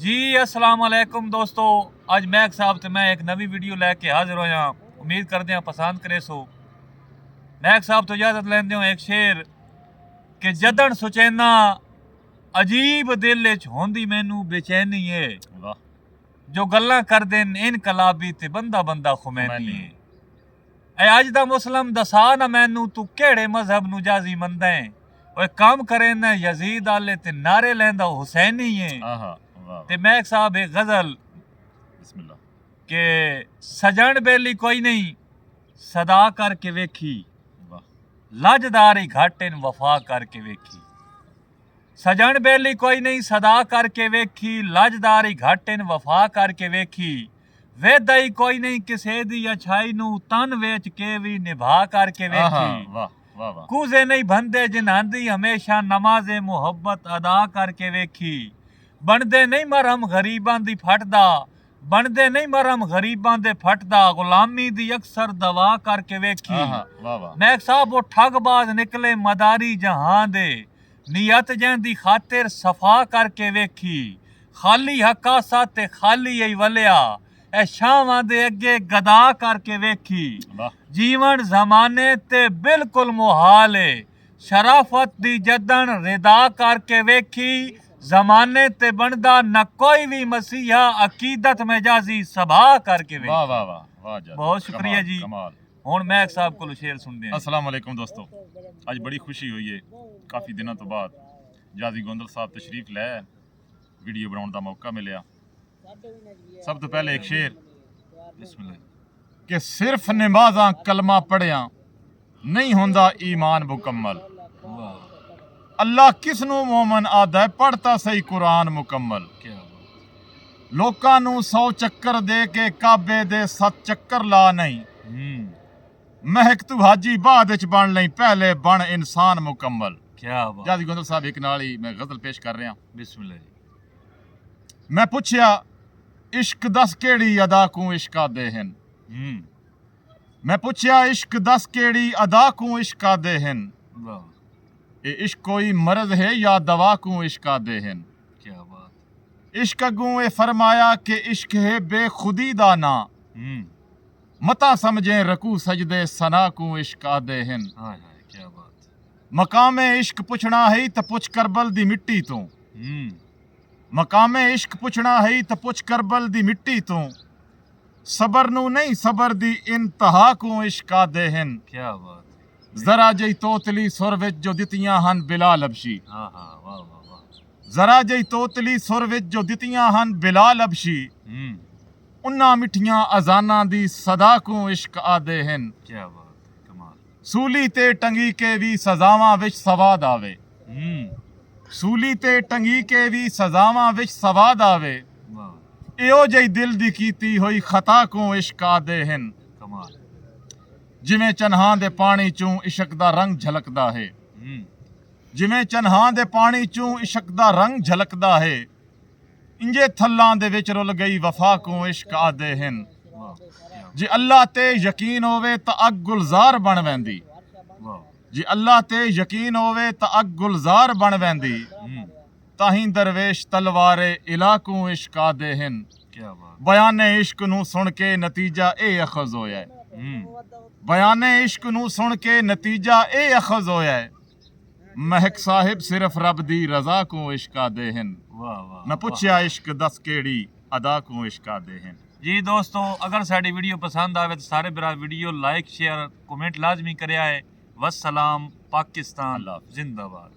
जी अस्सलाम वालेकुम दोस्तों, अज महक साहब तो मैं एक नवी वीडियो लैके हाजिर होया। उम्मीद करते हैं पसंद करे सो। महक साहब तो इजाजत लेंदे हो एक शेर कि जदन सुचैना अजीब दिल च होंदी मैनू बेचैनी है, जो गल्लां कर देन इनकलाबी ते बंदा बंदा खुमैनी है। ए अज दा मुस्लिम दसा ना मैनू तू केड़े मजहब नू जाजी मंदा है। ओए काम करे ना यजीद आले ते नारे लैंदा हुसैनी है। ते महक साहब एक गजल के सजन बेली कोई नहीं सदा करके वेखी, लजदारी घाटे वफा करके वेखी। सजन बेली कोई नहीं सदा करके वेखी, लजदारी घाटे वफा करके वेखी। वेदई कोई नहीं किसे दी अच्छाई नू तन वेच के भी निभा करके वेखी। कूजे नहीं भंदे जिन्हांदी हमेशा नमाजे मुहब्बत अदा करके वेखी। बनदे नहीं मरहम गरीबां दी फटदा, बनदे नहीं मरहम गरीबां दे फटदा, गुलामी दी अक्सर दवा करके वेखी। महक साहब वो ठगबाज निकले मदारी जहां दे, नियत जैंदी खातिर सफा करके वेखी। खाली हकासा ते खाली ही वलिया, ए शावां दे अगे गदा करके वेखी। जीवन जमाने ते बिल्कुल मुहाल है, शराफत दी जदन रिदा करके वेखी। जमाने ते बनदा न कोई भी मसीहा, अकीदत में जाजी सभा करके वेखी। वाह वाह वाह वाह, बहुत शुक्रिया जी। हुण महक साहब को शेर सुनते हैं। अस्सलाम वालेकुम दोस्तों, आज बड़ी खुशी हुई है, काफ़ी दिनों तो बाद जाजी गोंदल साहब तशरीफ लै वीडियो बनाने का मौका मिले। सब तो पहले एक शेर कि सिर्फ नमाज़ां कलमा पढ़िया नहीं होंदा ईमान मुकम्मल। अल्लाह किस नू मोमन आदा है पढ़ता सही कुरान मुकम्मल। लोकां नू 100 चक्कर दे के काबे दे 7 चक्कर ला नहीं। महक तू हाजी बाद च बन नहीं, पहले बन इंसान मुकम्मल। क्या बात। जादी गोंदल साहब एक नाल ही मैं गजल पेश कर रहा। बिस्मिल्लाह जी। मैं पुछया इश्क दस केड़ी अदा को इश्क आदे हन। मैं पुछया इश्क दस केड़ी अदा को इश्क आदे हन। ये इश्क कोई मर्ज है या दवा को इश्क आदे हन। क्या बात। इश्क अगू ए फरमाया कि इश्क है बेखुदी दा ना, मता समझे रकू सजदे सना को इश्क आदे हन। क्या बात। मकामे इश्क पुछना है तो पुछ करबल दी मिट्टी तू। मकामे इश्क पुछना है तो पुछ करबल दी मिट्टी तू। सबर नू नहीं सबर दी इंतहा को इश्क आदे हन। क्या बात। जरा जई तोतली सुर विच जो दितियां हन बिला लबशी। वाह वाह वाह। जरा जई तोतली सुर विच जो दितियां हन बिला लबशी। उन्ना मिठियां अजाना दी सदा को इश्क आदे हन। क्या बात। कमाल। सूली ते टंगी के भी सजावां विच सवाद आवे। सूली ते टंगी के भी सजावां विच सवाद आवे। इहो जई दिल दी कीती होई खता को इश्क आदे हन। कमाल। जिवें चन्हां दे पानी चों इश्क दा रंग झलकदा है। जिवें चन्हां दे पानी चों इश्क दा रंग झलकदा है, इंजे थल्लां दे विच रुल गई वफा को इश्क आदे हन। जे अल्लाह ते यकीन होवे तां अग गुलजार बन वैंदी। जे अल्लाह ते यकीन होवे तां अग गुलजार बन वैंदी। ताहीं दरवेश तलवारे इलाकू इश्क आदे हन। क्या बात। बयाने इश्क नू सुन के नतीजा ए अखज़ होया है। बयाने इश्क नू सुन के नतीजा ए अखज़ होया है। महक साहिब सिर्फ रब दी रजा को इश्क आदे हन। मैं पुछया इश्क दस केड़ी अदा को इश्क आदे हन। जी दोस्तों, अगर साड़ी वीडियो पसंद आवे तो सारे बिरा वीडियो लाइक शेयर कमेंट लाजमी करे आए। वस्सलाम, पाकिस्तान जिंदाबाद।